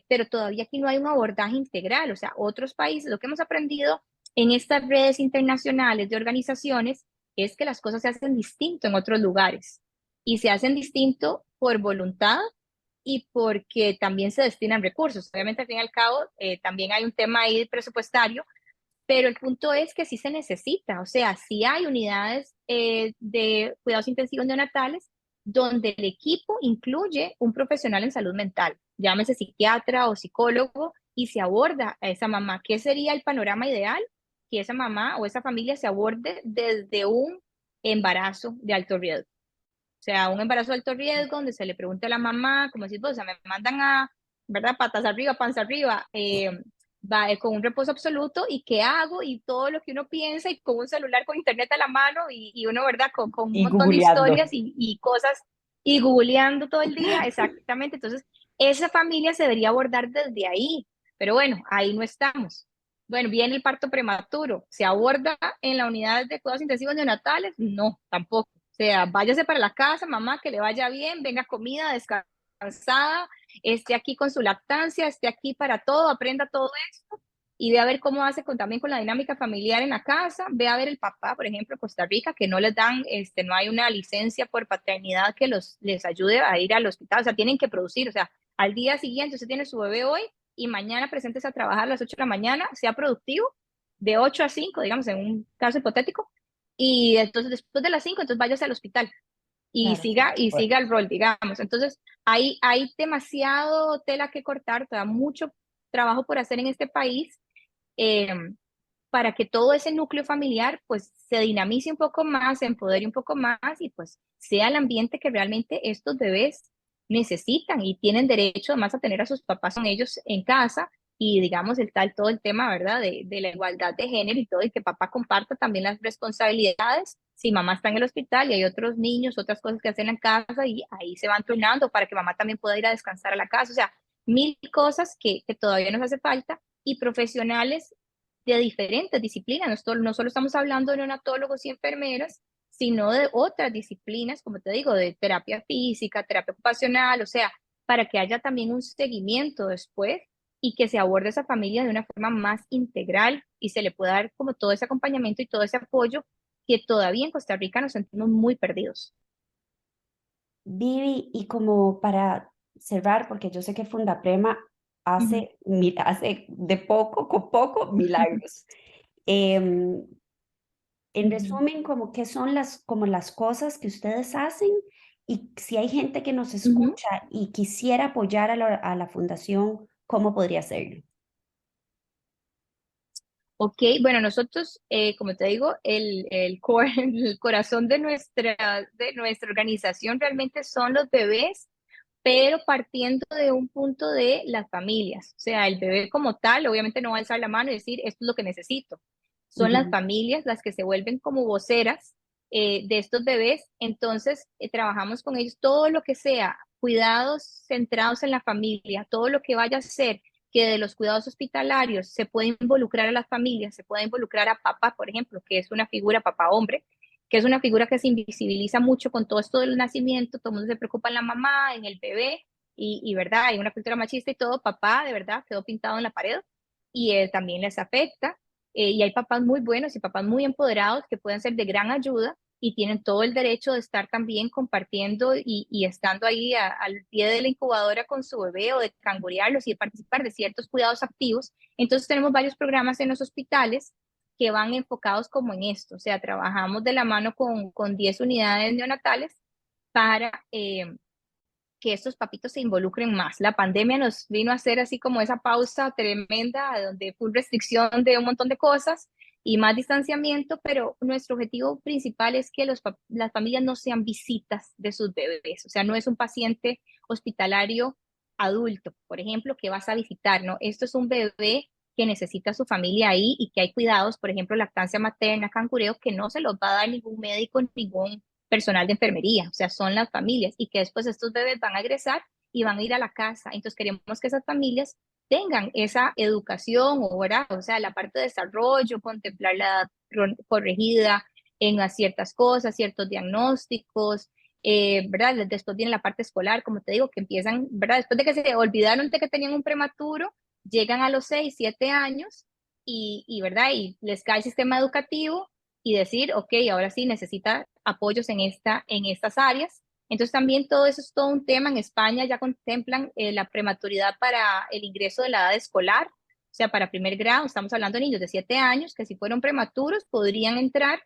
Pero todavía aquí no hay un abordaje integral, o sea, otros países, lo que hemos aprendido en estas redes internacionales de organizaciones es que las cosas se hacen distinto en otros lugares y se hacen distinto por voluntad y porque también se destinan recursos. Obviamente, al fin y al cabo, también hay un tema ahí presupuestario, pero el punto es que sí se necesita, o sea, sí hay unidades de cuidados intensivos neonatales donde el equipo incluye un profesional en salud mental, llámese psiquiatra o psicólogo, y se aborda a esa mamá. ¿Qué sería el panorama ideal? Que esa mamá o esa familia se aborde desde un embarazo de alto riesgo. O sea, un embarazo de alto riesgo donde se le pregunte a la mamá, como decís vos, o sea, me mandan a, ¿verdad? Patas arriba, panza arriba, con un reposo absoluto, ¿y qué hago? Y todo lo que uno piensa, y con un celular con internet a la mano, y uno, ¿verdad? Con un Y montón de googleando. historias y cosas, y googleando todo el día, exactamente. Entonces, esa familia se debería abordar desde ahí, pero bueno, ahí no estamos. Bueno, viene el parto prematuro. ¿Se aborda en la unidad de cuidados intensivos neonatales? No, tampoco. O sea, váyase para la casa, mamá, que le vaya bien, venga comida, descansada, esté aquí con su lactancia, esté aquí para todo, aprenda todo esto y ve a ver cómo hace también con la dinámica familiar en la casa. Ve a ver el papá, por ejemplo, en Costa Rica, que no les dan, no hay una licencia por paternidad que les ayude a ir al hospital. O sea, tienen que producir. O sea, al día siguiente usted tiene su bebé hoy y mañana presentes a trabajar a las 8 de la mañana, sea productivo, de 8 a 5, digamos, en un caso hipotético, y entonces después de las 5, entonces váyase al hospital Claro, y bueno, siga el rol, digamos. Entonces, hay demasiado tela que cortar, da mucho trabajo por hacer en este país, eh, para que todo ese núcleo familiar pues se dinamice un poco más, se empodere un poco más y pues sea el ambiente que realmente estos bebés necesitan y tienen derecho además a tener a sus papás con ellos en casa, y digamos todo el tema, ¿verdad? De la igualdad de género y todo, y que papá comparta también las responsabilidades. Si mamá está en el hospital y hay otros niños, otras cosas que hacen en casa, y ahí se van turnando para que mamá también pueda ir a descansar a la casa. O sea, mil cosas que todavía nos hace falta, y profesionales de diferentes disciplinas. No solo estamos hablando de neonatólogos y enfermeras, sino de otras disciplinas, como te digo, de terapia física, terapia ocupacional, o sea, para que haya también un seguimiento después y que se aborde esa familia de una forma más integral y se le pueda dar como todo ese acompañamiento y todo ese apoyo que todavía en Costa Rica nos sentimos muy perdidos. Vivi, y como para cerrar, porque yo sé que Fundaprema Ujú. hace de poco con poco milagros. Em, en Ujú. resumen, como qué son como las cosas que ustedes hacen, y si hay gente que nos Ujú. escucha y quisiera apoyar a la fundación, ¿cómo podría hacerlo? Ok, bueno, nosotros, como te digo, el corazón de nuestra organización realmente son los bebés, pero partiendo de un punto de las familias. O sea, el bebé como tal, obviamente no va a alzar la mano y decir, esto es lo que necesito. Son las Ujú. familias las que se vuelven como voceras de estos bebés. Entonces, trabajamos con ellos todo lo que sea cuidados centrados en la familia, todo lo que vaya a ser que de los cuidados hospitalarios se puede involucrar a las familias, se puede involucrar a papá, por ejemplo, que es una figura papá hombre, que es una figura que se invisibiliza mucho con todo esto del nacimiento. Todo el mundo se preocupa en la mamá, en el bebé, verdad, hay una cultura machista y todo, papá de verdad quedó pintado en la pared, y también les afecta. Y hay papás muy buenos y papás muy empoderados que pueden ser de gran ayuda y tienen todo el derecho de estar también compartiendo y estando ahí al pie de la incubadora con su bebé, o de cangurearlos y de participar de ciertos cuidados activos. Entonces tenemos varios programas en los hospitales que van enfocados como en esto. O sea, trabajamos de la mano con 10 unidades neonatales para que estos papitos se involucren más. La pandemia nos vino a hacer así como esa pausa tremenda, donde fue restricción de un montón de cosas y más distanciamiento, pero nuestro objetivo principal es que las familias no sean visitas de sus bebés. O sea, no es un paciente hospitalario adulto, por ejemplo, que vas a visitar, ¿no? Esto es un bebé que necesita a su familia ahí, y que hay cuidados, por ejemplo, lactancia materna, cancureo, que no se los va a dar ningún médico, ningún personal de enfermería. O sea, son las familias, y que después estos bebés van a egresar y van a ir a la casa. Entonces queremos que esas familias tengan esa educación, o sea, la parte de desarrollo, contemplar la edad corregida en ciertas cosas, ciertos diagnósticos, ¿verdad? Después viene la parte escolar, como te digo, que empiezan, ¿verdad? Después de que se olvidaron de que tenían un prematuro, llegan a los 6 7 años ¿verdad? Y les cae el sistema educativo, y decir, ok, ahora sí necesita apoyos en estas áreas. Entonces también todo eso es todo un tema. En España ya contemplan la prematuridad para el ingreso de la edad escolar, o sea, para primer grado. Estamos hablando de niños de 7 años que, si fueron prematuros, podrían entrar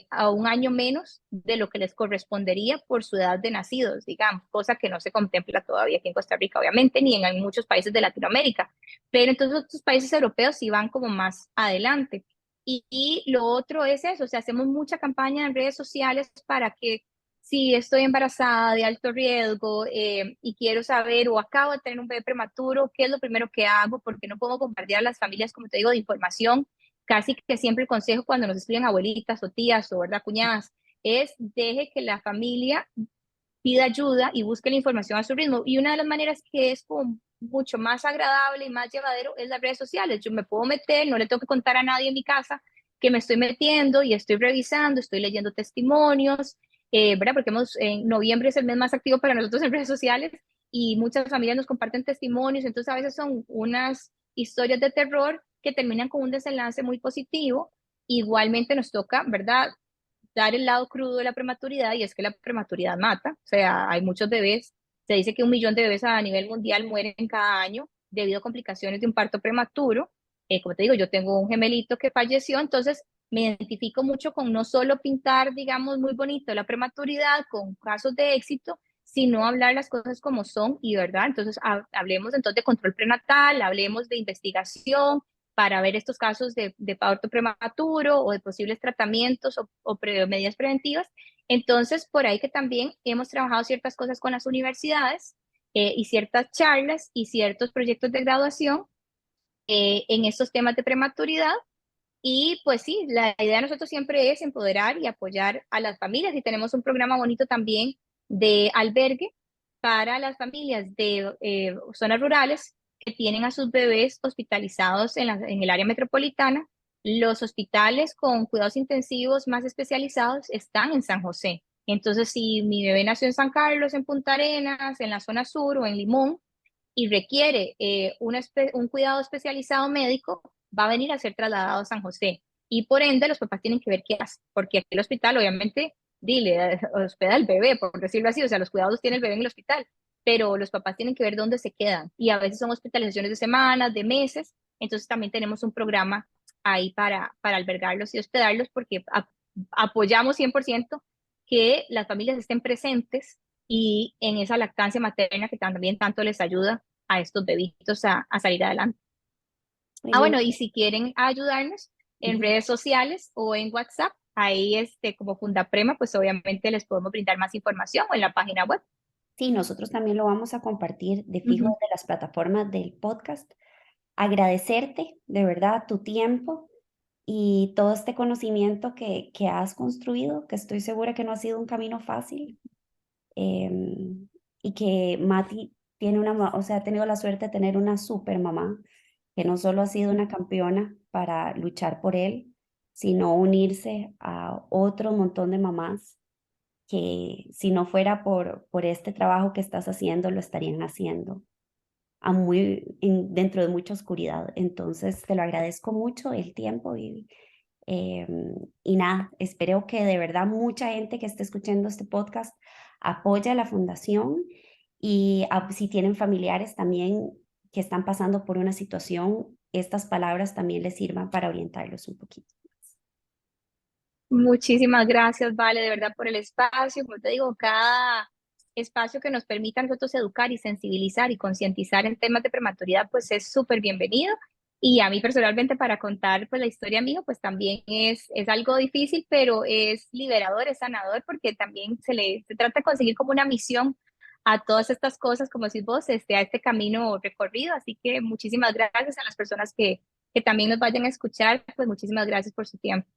a un año menos de lo que les correspondería por su edad de nacidos, digamos, cosa que no se contempla todavía aquí en Costa Rica, obviamente, ni en muchos países de Latinoamérica. Pero entonces otros países europeos sí van como más adelante. Y lo otro es eso, o sea, hacemos mucha campaña en redes sociales para que, si estoy embarazada de alto riesgo, y quiero saber, o acabo de tener un bebé prematuro, ¿qué es lo primero que hago? Porque no puedo bombardear a las familias, como te digo, de información. Casi que siempre el consejo cuando nos escriben abuelitas o tías, o verdad, cuñadas, es: deje que la familia pida ayuda y busque la información a su ritmo. Y una de las maneras que es como mucho más agradable y más llevadero es las redes sociales. Yo me puedo meter, no le tengo que contar a nadie en mi casa que me estoy metiendo, y estoy revisando, estoy leyendo testimonios, ¿verdad? Porque en noviembre es el mes más activo para nosotros en redes sociales, y muchas familias nos comparten testimonios. Entonces a veces son unas historias de terror que terminan con un desenlace muy positivo. Igualmente nos toca, ¿verdad?, dar el lado crudo de la prematuridad, y es que la prematuridad mata. O sea, hay muchos bebés, se dice que 1 millón de bebés a nivel mundial mueren cada año debido a complicaciones de un parto prematuro. Como te digo, yo tengo un gemelito que falleció. Entonces me identifico mucho con no solo pintar, digamos, muy bonito la prematuridad con casos de éxito, sino hablar las cosas como son y verdad. Entonces hablemos entonces de control prenatal, hablemos de investigación para ver estos casos de parto prematuro, o de posibles tratamientos o medidas preventivas. Entonces, por ahí que también hemos trabajado ciertas cosas con las universidades, y ciertas charlas y ciertos proyectos de graduación en estos temas de prematuridad. Y pues sí, la idea de nosotros siempre es empoderar y apoyar a las familias, y tenemos un programa bonito también de albergue para las familias de zonas rurales que tienen a sus bebés hospitalizados en el área metropolitana. Los hospitales con cuidados intensivos más especializados están en San José. Entonces, si mi bebé nació en San Carlos, en Punta Arenas, en la zona sur o en Limón, y requiere un cuidado especializado médico, va a venir a ser trasladado a San José. Y por ende, los papás tienen que ver qué hace, porque aquí el hospital, obviamente, dile, hospeda al bebé, por decirlo así, o sea, los cuidados tiene el bebé en el hospital, pero los papás tienen que ver dónde se quedan. Y a veces son hospitalizaciones de semanas, de meses, entonces también tenemos un programa ahí para albergarlos y hospedarlos, porque apoyamos 100% que las familias estén presentes y en esa lactancia materna que también tanto les ayuda a estos bebitos a salir adelante. Muy Ah, bien. bueno, y si quieren ayudarnos en redes sociales o en WhatsApp, ahí como Fundaprema, pues obviamente les podemos brindar más información o en la página web. Sí, nosotros también lo vamos a compartir de fijo Ujú. de las plataformas del podcast. Agradecerte de verdad tu tiempo y todo este conocimiento que has construido, que estoy segura que no ha sido un camino fácil, y que Mati tiene o sea, ha tenido la suerte de tener una super mamá que no solo ha sido una campeona para luchar por él, sino unirse a otro montón de mamás que si no fuera por este trabajo que estás haciendo, lo estarían haciendo dentro de mucha oscuridad. Entonces, te lo agradezco mucho el tiempo y nada, espero que de verdad mucha gente que esté escuchando este podcast apoye a la fundación y si tienen familiares también que están pasando por una situación, estas palabras también les sirvan para orientarlos un poquito. Muchísimas gracias, Vale, de verdad por el espacio. Como te digo, cada espacio que nos permita a nosotros educar y sensibilizar y concientizar en temas de prematuridad, pues es súper bienvenido. Y a mí personalmente para contar pues la historia mía, pues también es algo difícil, pero es liberador, es sanador, porque también se trata de conseguir como una misión a todas estas cosas, como decís vos, a este camino recorrido. Así que muchísimas gracias a las personas que también nos vayan a escuchar, pues muchísimas gracias por su tiempo.